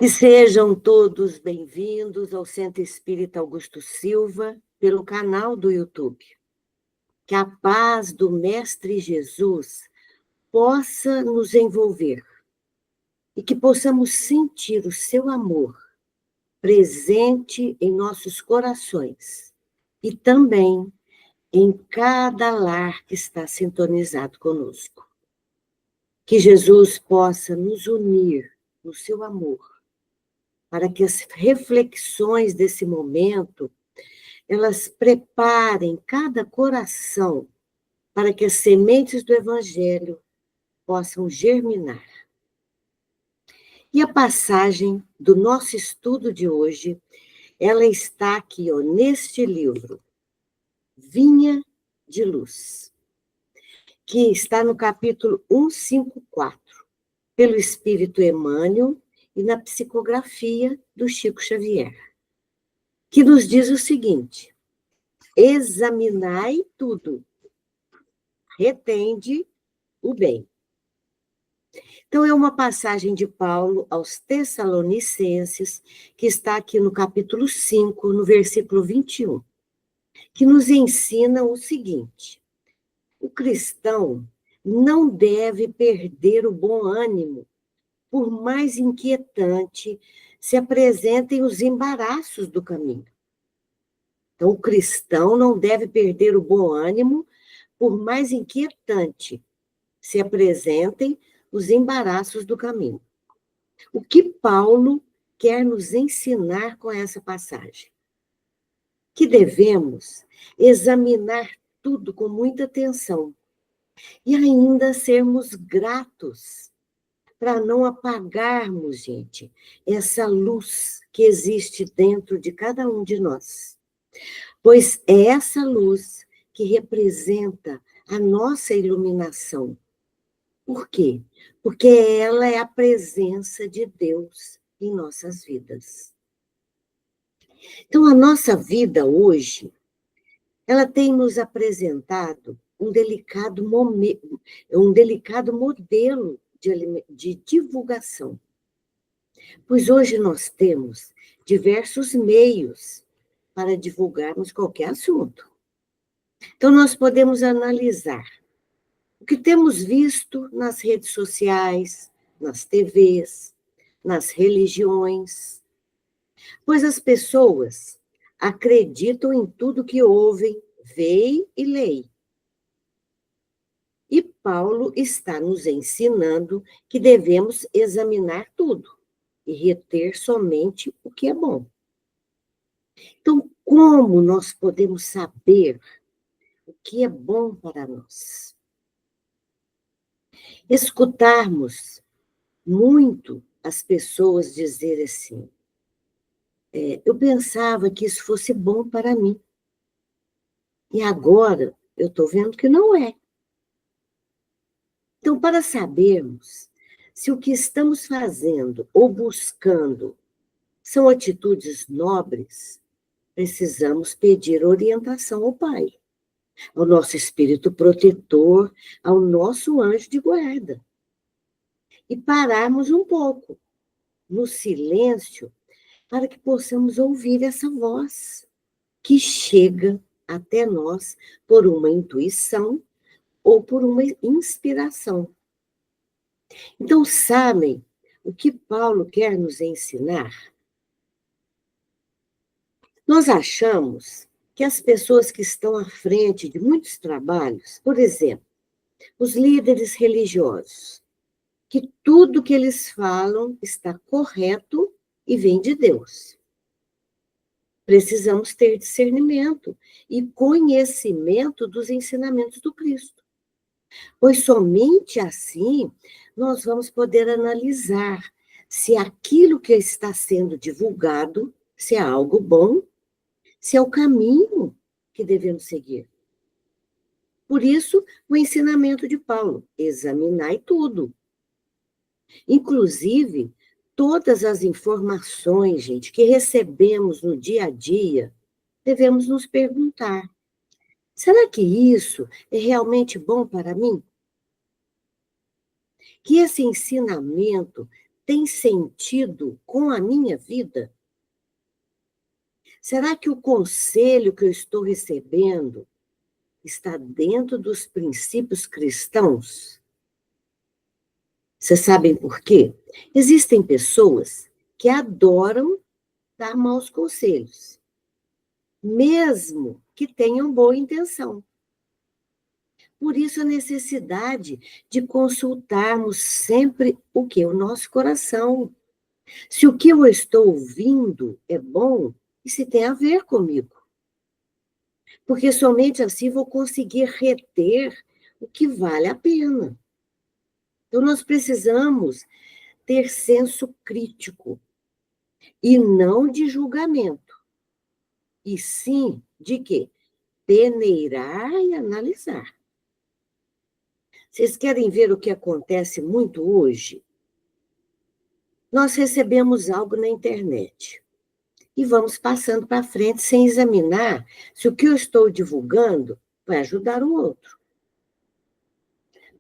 E sejam todos bem-vindos ao Centro Espírita Augusto Silva, pelo canal do YouTube. Que a paz do Mestre Jesus possa nos envolver e que possamos sentir o seu amor presente em nossos corações e também em cada lar que está sintonizado conosco. Que Jesus possa nos unir no seu amor, para que as reflexões desse momento, elas preparem cada coração para que as sementes do Evangelho possam germinar. E a passagem do nosso estudo de hoje, ela está aqui, neste livro, Vinha de Luz, que está no capítulo 154, pelo Espírito Emmanuel e na psicografia do Chico Xavier, que nos diz o seguinte: examinai tudo, retende o bem. Então, é uma passagem de Paulo aos Tessalonicenses, que está aqui no capítulo 5, no versículo 21, que nos ensina o seguinte: o cristão não deve perder o bom ânimo, por mais inquietante se apresentem os embaraços do caminho. Então, o cristão não deve perder o bom ânimo, por mais inquietante se apresentem os embaraços do caminho. O que Paulo quer nos ensinar com essa passagem? Que devemos examinar tudo com muita atenção e ainda sermos gratos para não apagarmos, gente, essa luz que existe dentro de cada um de nós. Pois é essa luz que representa a nossa iluminação. Por quê? Porque ela é a presença de Deus em nossas vidas. Então, a nossa vida hoje, ela tem nos apresentado um delicado modelo de divulgação. Pois hoje nós temos diversos meios para divulgarmos qualquer assunto. Então, nós podemos analisar o que temos visto nas redes sociais, nas TVs, nas religiões, pois as pessoas acreditam em tudo que ouvem, veem e leem. E Paulo está nos ensinando que devemos examinar tudo e reter somente o que é bom. Então, como nós podemos saber o que é bom para nós? Escutarmos muito as pessoas dizerem assim: eu pensava que isso fosse bom para mim, e agora eu estou vendo que não é. Então, para sabermos se o que estamos fazendo ou buscando são atitudes nobres, precisamos pedir orientação ao Pai, ao nosso espírito protetor, ao nosso anjo de guarda. E pararmos um pouco, no silêncio, para que possamos ouvir essa voz que chega até nós por uma intuição ou por uma inspiração. Então, sabem o que Paulo quer nos ensinar? Nós achamos que as pessoas que estão à frente de muitos trabalhos, por exemplo, os líderes religiosos, que tudo que eles falam está correto e vem de Deus. Precisamos ter discernimento e conhecimento dos ensinamentos do Cristo, pois somente assim nós vamos poder analisar se aquilo que está sendo divulgado, se é algo bom, se é o caminho que devemos seguir. Por isso, o ensinamento de Paulo: examinai tudo. Inclusive, todas as informações, gente, que recebemos no dia a dia, devemos nos perguntar: será que isso é realmente bom para mim? Que esse ensinamento tem sentido com a minha vida? Será que o conselho que eu estou recebendo está dentro dos princípios cristãos? Vocês sabem por quê? Existem pessoas que adoram dar maus conselhos, mesmo que tenham boa intenção. Por isso a necessidade de consultarmos sempre o que? O nosso coração. Se o que eu estou ouvindo é bom e se tem a ver comigo. Porque somente assim vou conseguir reter o que vale a pena. Então nós precisamos ter senso crítico e não de julgamento. E sim de quê? Peneirar e analisar. Vocês querem ver o que acontece muito hoje? Nós recebemos algo na internet e vamos passando para frente sem examinar se o que eu estou divulgando vai ajudar o outro.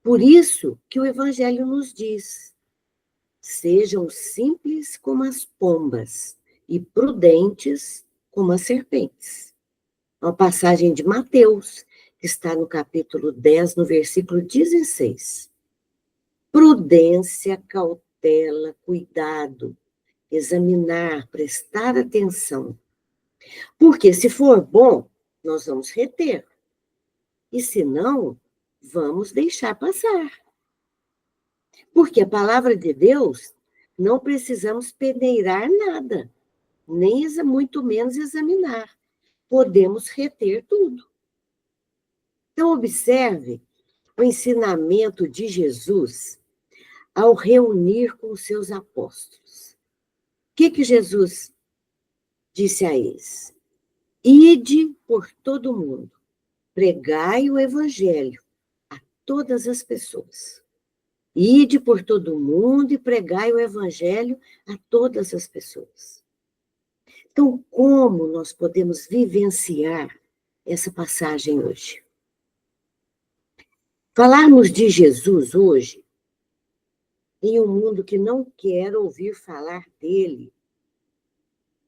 Por isso que o Evangelho nos diz: sejam simples como as pombas e prudentes como as serpentes. Uma passagem de Mateus, que está no capítulo 10, no versículo 16. Prudência, cautela, cuidado, examinar, prestar atenção. Porque se for bom, nós vamos reter. E se não, vamos deixar passar. Porque a palavra de Deus, não precisamos peneirar nada, nem muito menos examinar. Podemos reter tudo. Então, observe o ensinamento de Jesus ao reunir com os seus apóstolos. O que Jesus disse a eles? Ide por todo mundo, pregai o evangelho a todas as pessoas. Ide por todo mundo e pregai o evangelho a todas as pessoas. Então, como nós podemos vivenciar essa passagem hoje? Falarmos de Jesus hoje, em um mundo que não quer ouvir falar dele,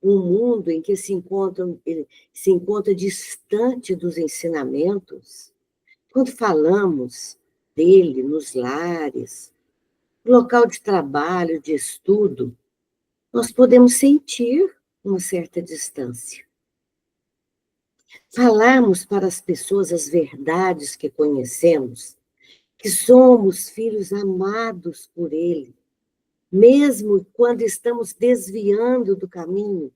um mundo em que ele se encontra distante dos ensinamentos, quando falamos dele nos lares, no local de trabalho, de estudo, nós podemos sentir uma certa distância. Falarmos para as pessoas as verdades que conhecemos, que somos filhos amados por ele, mesmo quando estamos desviando do caminho,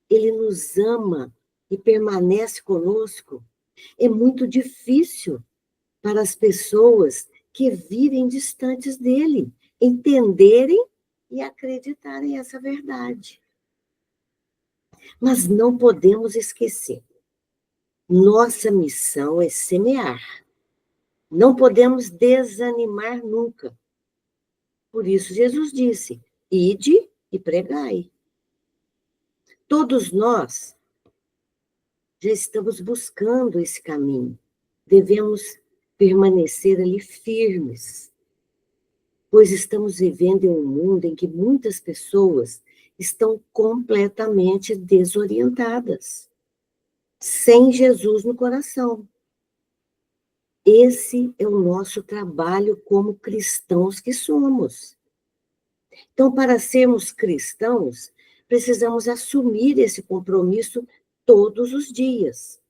ele nos ama e permanece conosco. É muito difícil para as pessoas que vivem distantes dele entenderem e acreditarem essa verdade. Mas não podemos esquecer. Nossa missão é semear. Não podemos desanimar nunca. Por isso Jesus disse: ide e pregai. Todos nós já estamos buscando esse caminho. Devemos permanecer ali firmes, pois estamos vivendo em um mundo em que muitas pessoas estão completamente desorientadas, sem Jesus no coração. Esse é o nosso trabalho como cristãos que somos. Então, para sermos cristãos, precisamos assumir esse compromisso todos os dias,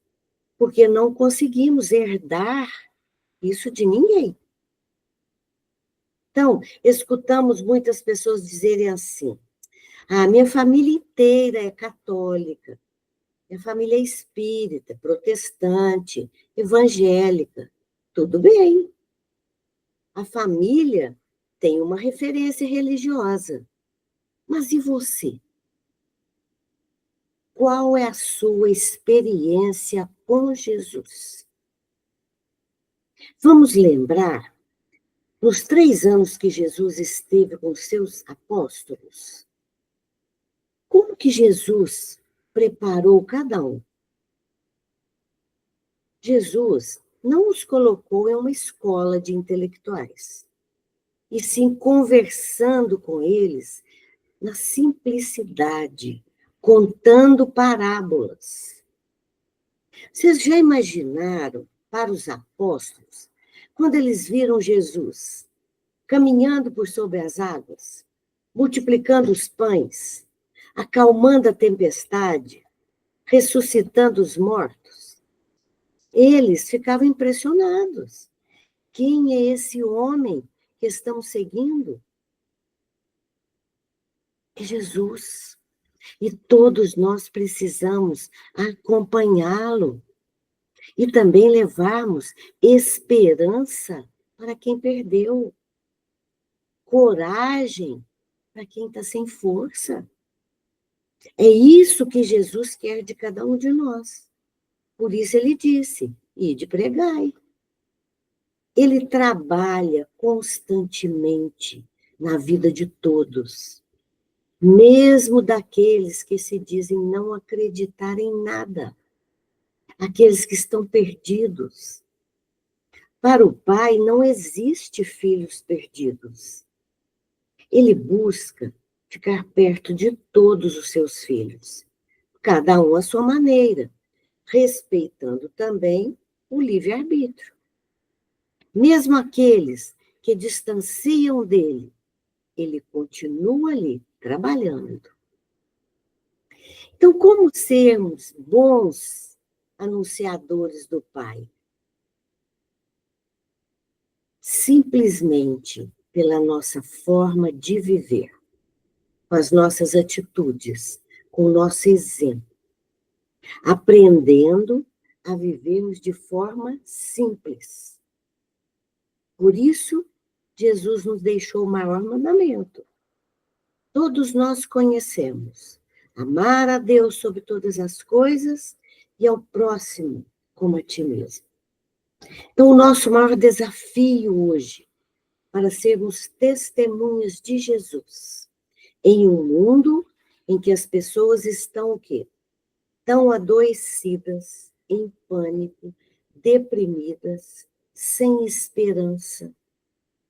porque não conseguimos herdar isso de ninguém. Então, escutamos muitas pessoas dizerem assim: ah, minha família inteira é católica, minha família é espírita, protestante, evangélica. Tudo bem. A família tem uma referência religiosa. Mas e você? Qual é a sua experiência com Jesus? Vamos lembrar, nos 3 anos que Jesus esteve com seus apóstolos, como que Jesus preparou cada um? Jesus não os colocou em uma escola de intelectuais. e sim conversando com eles na simplicidade, contando parábolas. Vocês já imaginaram para os apóstolos, quando eles viram Jesus caminhando por sobre as águas, multiplicando os pães, acalmando a tempestade, ressuscitando os mortos? Eles ficavam impressionados. Quem é esse homem que estão seguindo? É Jesus. E todos nós precisamos acompanhá-lo e também levarmos esperança para quem perdeu, coragem para quem está sem força. É isso que Jesus quer de cada um de nós. Por isso ele disse: ide pregai. Ele trabalha constantemente na vida de todos, mesmo daqueles que se dizem não acreditar em nada, aqueles que estão perdidos. Para o Pai não existe filhos perdidos. Ele busca ficar perto de todos os seus filhos, cada um à sua maneira, respeitando também o livre-arbítrio. Mesmo aqueles que distanciam dele, ele continua ali, trabalhando. Então, como sermos bons anunciadores do Pai? Simplesmente pela nossa forma de viver, com as nossas atitudes, com o nosso exemplo, aprendendo a vivermos de forma simples. Por isso, Jesus nos deixou o maior mandamento. Todos nós conhecemos: amar a Deus sobre todas as coisas e ao próximo como a ti mesmo. Então, o nosso maior desafio hoje, para sermos testemunhas de Jesus, em um mundo em que as pessoas estão o quê? Tão adoecidas, em pânico, deprimidas, sem esperança.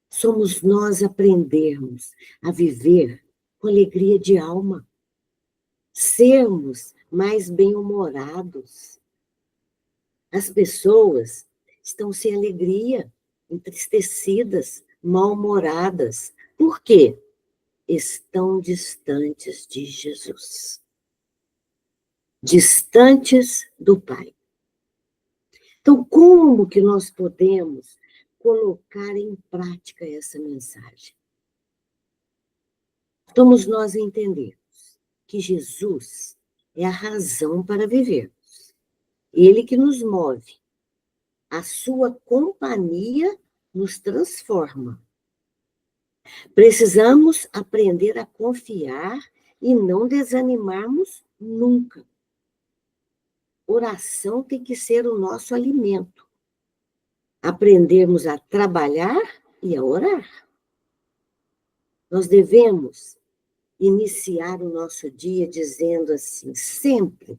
Somos nós aprendermos a viver com alegria de alma, sermos mais bem-humorados. As pessoas estão sem alegria, entristecidas, mal-humoradas. Por quê? Estão distantes de Jesus, distantes do Pai. Então, como que nós podemos colocar em prática essa mensagem? Vamos nós entender que Jesus é a razão para vivermos. Ele que nos move. A sua companhia nos transforma. Precisamos aprender a confiar e não desanimarmos nunca. Oração tem que ser o nosso alimento. Aprendermos a trabalhar e a orar. Nós devemos iniciar o nosso dia dizendo assim, sempre: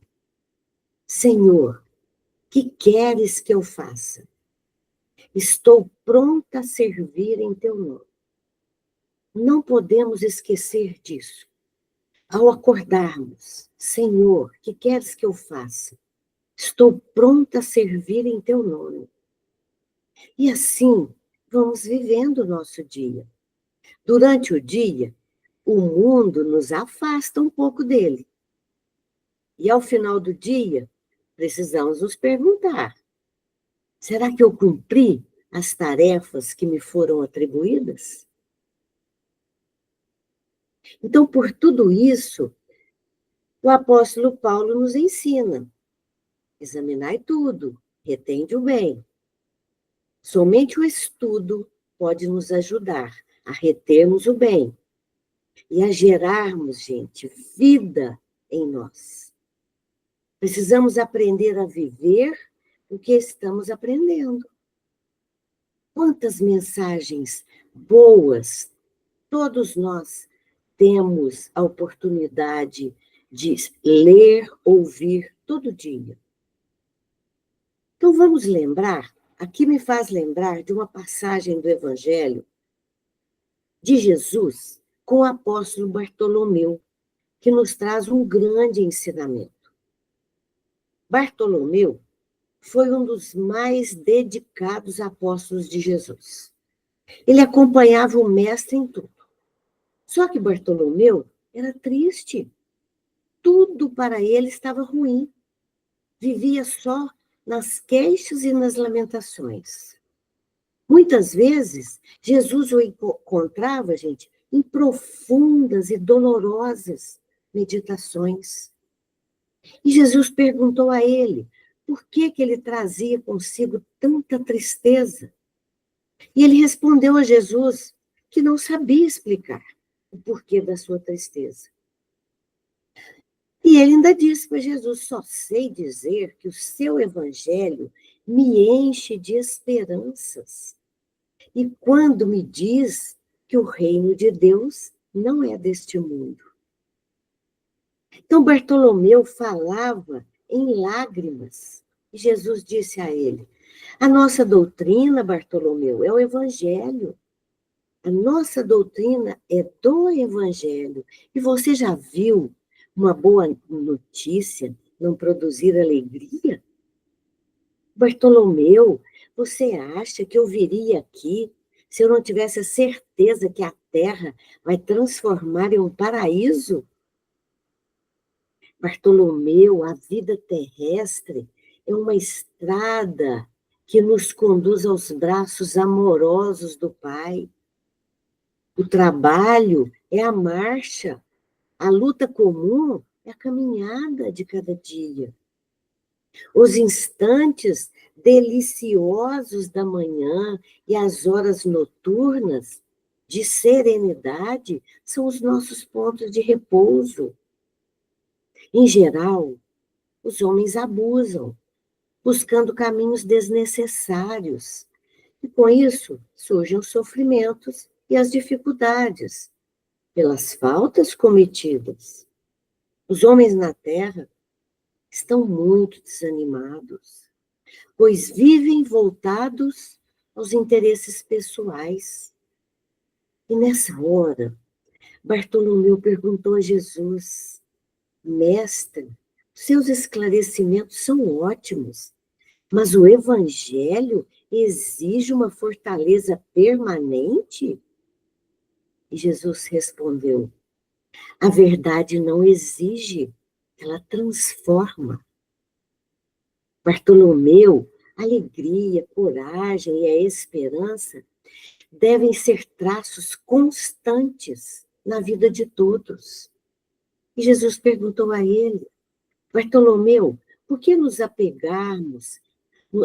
Senhor, que queres que eu faça? Estou pronta a servir em teu nome. Não podemos esquecer disso. Ao acordarmos, Senhor, que queres que eu faça? Estou pronta a servir em teu nome. E assim, vamos vivendo o nosso dia. Durante o dia, o mundo nos afasta um pouco dele. E ao final do dia, precisamos nos perguntar: será que eu cumpri as tarefas que me foram atribuídas? Então, por tudo isso, o apóstolo Paulo nos ensina: examinai tudo, retende o bem. Somente o estudo pode nos ajudar a retermos o bem e a gerarmos, gente, vida em nós. Precisamos aprender a viver o que estamos aprendendo. Quantas mensagens boas todos nós temos a oportunidade de ler, ouvir todo dia. Então vamos lembrar, aqui me faz lembrar de uma passagem do Evangelho de Jesus com o apóstolo Bartolomeu, que nos traz um grande ensinamento. Bartolomeu foi um dos mais dedicados apóstolos de Jesus. Ele acompanhava o mestre em tudo. Só que Bartolomeu era triste. Tudo para ele estava ruim. Vivia só nas queixas e nas lamentações. Muitas vezes, Jesus o encontrava, gente, em profundas e dolorosas meditações. E Jesus perguntou a ele por que ele trazia consigo tanta tristeza. E ele respondeu a Jesus que não sabia explicar o porquê da sua tristeza. E ele ainda disse para Jesus: só sei dizer que o seu evangelho me enche de esperanças. E quando me diz que o reino de Deus não é deste mundo. Então Bartolomeu falava em lágrimas. E Jesus disse a ele: a nossa doutrina, Bartolomeu, é o evangelho. A nossa doutrina é do evangelho. E você já viu uma boa notícia não produzir alegria? Bartolomeu, você acha que eu viria aqui se eu não tivesse a certeza que a terra vai transformar em um paraíso? Bartolomeu, a vida terrestre é uma estrada que nos conduz aos braços amorosos do Pai. O trabalho é a marcha, a luta comum é a caminhada de cada dia. Os instantes deliciosos da manhã e as horas noturnas de serenidade são os nossos pontos de repouso. Em geral, os homens abusam, buscando caminhos desnecessários. E com isso surgem os sofrimentos e as dificuldades, pelas faltas cometidas. Os homens na terra estão muito desanimados, pois vivem voltados aos interesses pessoais. E nessa hora, Bartolomeu perguntou a Jesus: Mestre, seus esclarecimentos são ótimos, mas o Evangelho exige uma fortaleza permanente? E Jesus respondeu: a verdade não exige, ela transforma. Bartolomeu, a alegria, a coragem e a esperança devem ser traços constantes na vida de todos. E Jesus perguntou a ele: Bartolomeu, por que nos apegarmos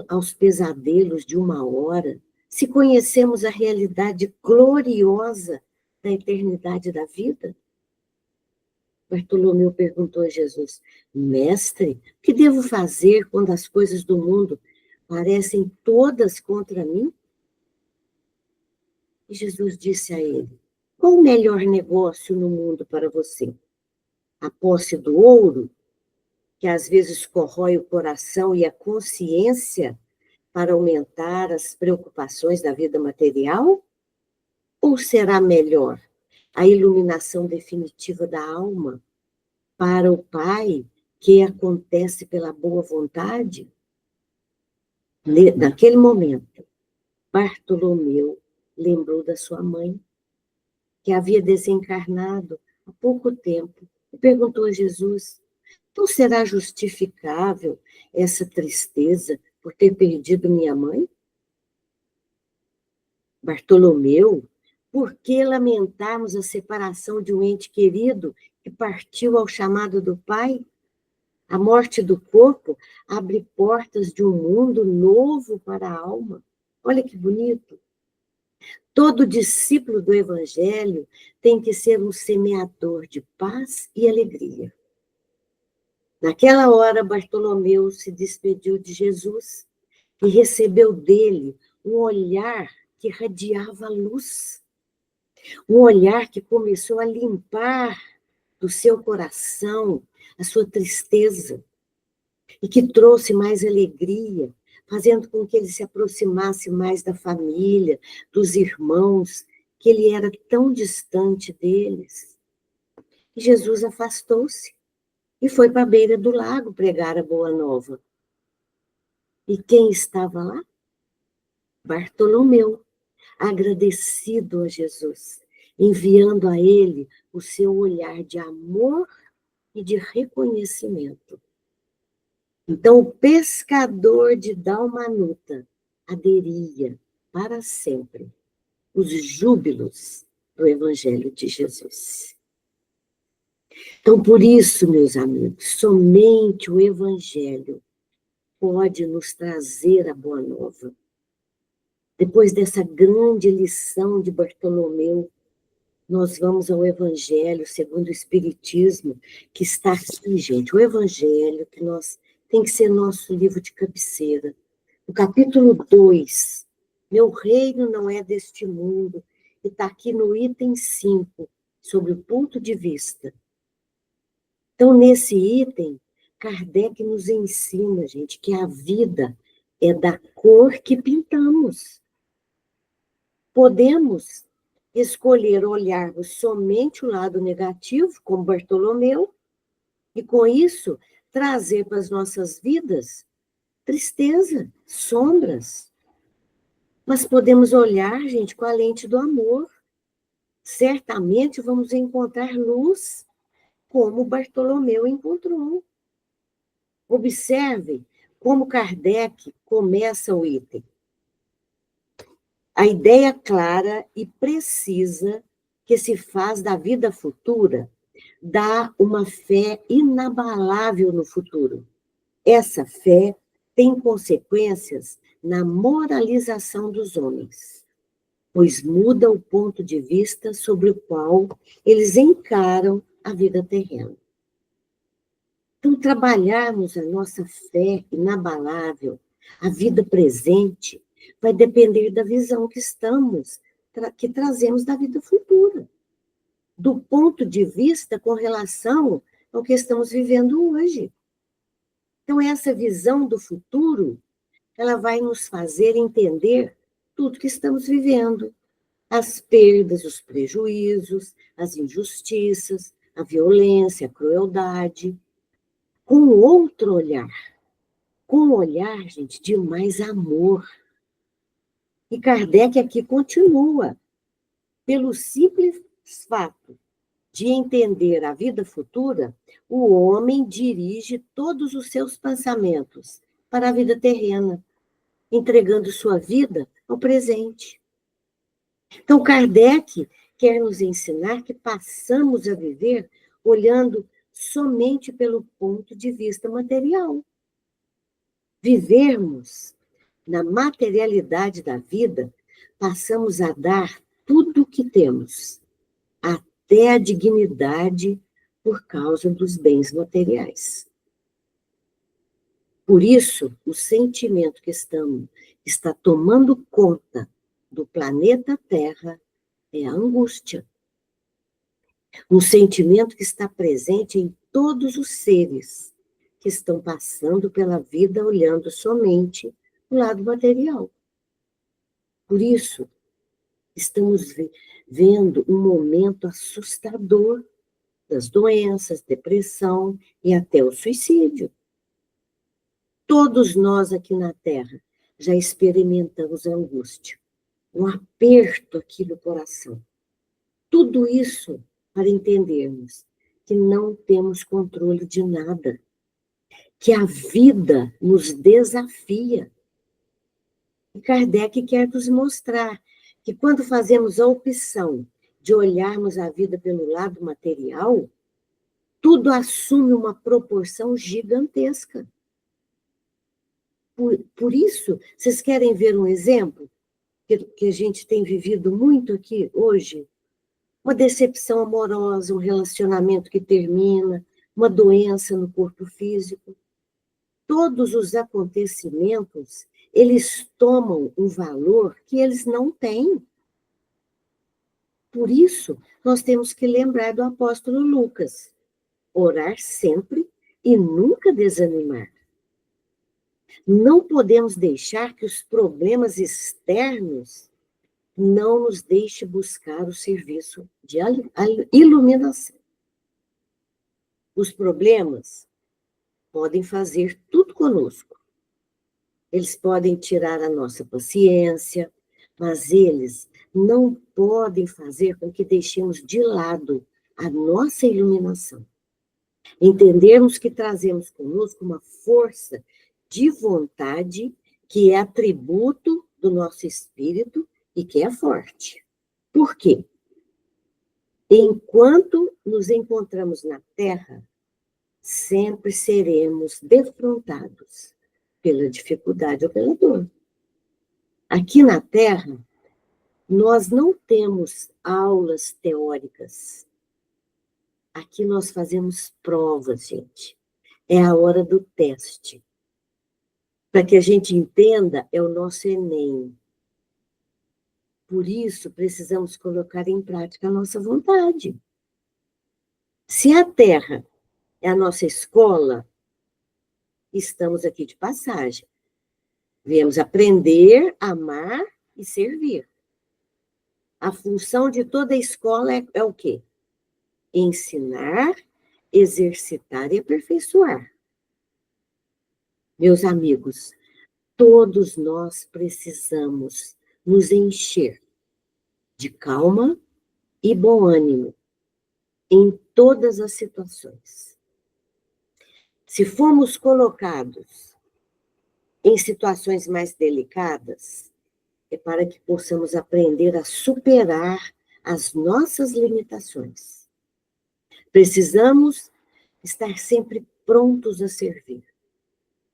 aos pesadelos de uma hora, se conhecemos a realidade gloriosa da eternidade da vida? Bartolomeu perguntou a Jesus: Mestre, o que devo fazer quando as coisas do mundo parecem todas contra mim? E Jesus disse a ele: qual o melhor negócio no mundo para você? A posse do ouro, que às vezes corrói o coração e a consciência para aumentar as preocupações da vida material? Ou será melhor a iluminação definitiva da alma para o Pai, que acontece pela boa vontade? Naquele momento, Bartolomeu lembrou da sua mãe, que havia desencarnado há pouco tempo, e perguntou a Jesus: não será justificável essa tristeza por ter perdido minha mãe? Bartolomeu, por que lamentarmos a separação de um ente querido que partiu ao chamado do Pai? A morte do corpo abre portas de um mundo novo para a alma. Olha que bonito. Todo discípulo do Evangelho tem que ser um semeador de paz e alegria. Naquela hora, Bartolomeu se despediu de Jesus e recebeu dele um olhar que radiava luz. Um olhar que começou a limpar do seu coração a sua tristeza e que trouxe mais alegria, fazendo com que ele se aproximasse mais da família, dos irmãos que ele era tão distante deles. E Jesus afastou-se e foi para a beira do lago pregar a boa nova. E quem estava lá? Bartolomeu, agradecido a Jesus, enviando a ele o seu olhar de amor e de reconhecimento. Então, o pescador de Dalmanuta aderia para sempre os júbilos do Evangelho de Jesus. Então, por isso, meus amigos, somente o Evangelho pode nos trazer a boa nova. Depois dessa grande lição de Bartolomeu, nós vamos ao Evangelho segundo o Espiritismo, que está aqui, gente. O Evangelho que tem que ser nosso livro de cabeceira. No capítulo 2, meu reino não é deste mundo, e está aqui no item 5, sobre o ponto de vista. Então, nesse item, Kardec nos ensina, gente, que a vida é da cor que pintamos. Podemos escolher olharmos somente o lado negativo, como Bartolomeu, e com isso trazer para as nossas vidas tristeza, sombras. Mas podemos olhar, gente, com a lente do amor. Certamente vamos encontrar luz, como Bartolomeu encontrou. Observe como Kardec começa o item. A ideia clara e precisa que se faz da vida futura dá uma fé inabalável no futuro. Essa fé tem consequências na moralização dos homens, pois muda o ponto de vista sobre o qual eles encaram a vida terrena. Então, trabalharmos a nossa fé inabalável, a vida presente, vai depender da visão que trazemos da vida futura, do ponto de vista com relação ao que estamos vivendo hoje. Então, essa visão do futuro, ela vai nos fazer entender tudo que estamos vivendo, as perdas, os prejuízos, as injustiças, a violência, a crueldade, com outro olhar. Com um olhar, gente, de mais amor. E Kardec aqui continua. Pelo simples fato de entender a vida futura, o homem dirige todos os seus pensamentos para a vida terrena, entregando sua vida ao presente. Então, Kardec quer nos ensinar que passamos a viver olhando somente pelo ponto de vista material. Vivermos na materialidade da vida, passamos a dar tudo o que temos, até a dignidade por causa dos bens materiais. Por isso, o sentimento que está tomando conta do planeta Terra é a angústia. Um sentimento que está presente em todos os seres que estão passando pela vida olhando somente o lado material. Por isso, estamos vendo um momento assustador das doenças, depressão e até o suicídio. Todos nós aqui na Terra já experimentamos a angústia, um aperto aqui no coração. Tudo isso para entendermos que não temos controle de nada, que a vida nos desafia. E Kardec quer nos mostrar que quando fazemos a opção de olharmos a vida pelo lado material, tudo assume uma proporção gigantesca. Por isso, vocês querem ver um exemplo que a gente tem vivido muito aqui hoje? Uma decepção amorosa, um relacionamento que termina, uma doença no corpo físico. Todos os acontecimentos, eles tomam um valor que eles não têm. Por isso, nós temos que lembrar do apóstolo Lucas. Orar sempre e nunca desanimar. Não podemos deixar que os problemas externos não nos deixe buscar o serviço de iluminação. Os problemas podem fazer tudo conosco. Eles podem tirar a nossa paciência, mas eles não podem fazer com que deixemos de lado a nossa iluminação. Entendermos que trazemos conosco uma força de vontade que é atributo do nosso espírito e que é forte. Por quê? Enquanto nos encontramos na Terra, sempre seremos defrontados pela dificuldade ou pela dor. Aqui na Terra, nós não temos aulas teóricas. Aqui nós fazemos provas, gente. É a hora do teste. Para que a gente entenda, é o nosso Enem. Por isso, precisamos colocar em prática a nossa vontade. Se a Terra é a nossa escola, estamos aqui de passagem. Viemos aprender, amar e servir. A função de toda escola é o quê? Ensinar, exercitar e aperfeiçoar. Meus amigos, todos nós precisamos nos encher de calma e bom ânimo em todas as situações. Se formos colocados em situações mais delicadas, é para que possamos aprender a superar as nossas limitações. Precisamos estar sempre prontos a servir,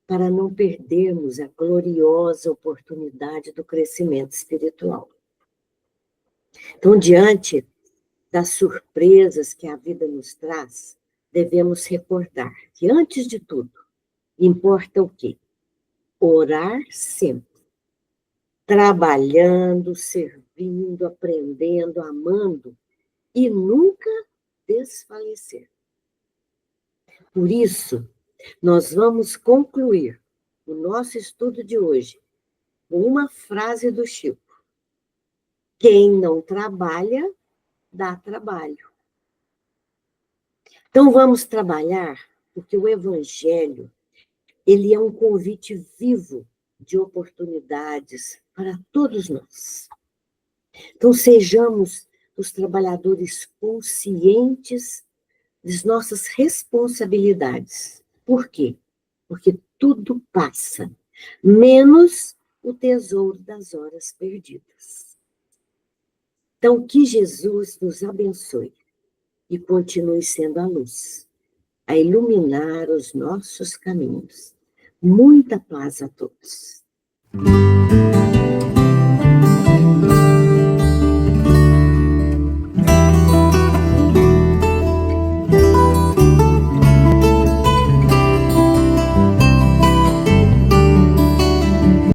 para não perdermos a gloriosa oportunidade do crescimento espiritual. Então, diante das surpresas que a vida nos traz, devemos recordar que, antes de tudo, importa o quê? Orar sempre. Trabalhando, servindo, aprendendo, amando e nunca desfalecer. Por isso, nós vamos concluir o nosso estudo de hoje com uma frase do Chico. Quem não trabalha, dá trabalho. Então, vamos trabalhar, porque o Evangelho, ele é um convite vivo de oportunidades para todos nós. Então, sejamos os trabalhadores conscientes das nossas responsabilidades. Por quê? Porque tudo passa, menos o tesouro das horas perdidas. Então, que Jesus nos abençoe e continue sendo a luz, a iluminar os nossos caminhos. Muita paz a todos.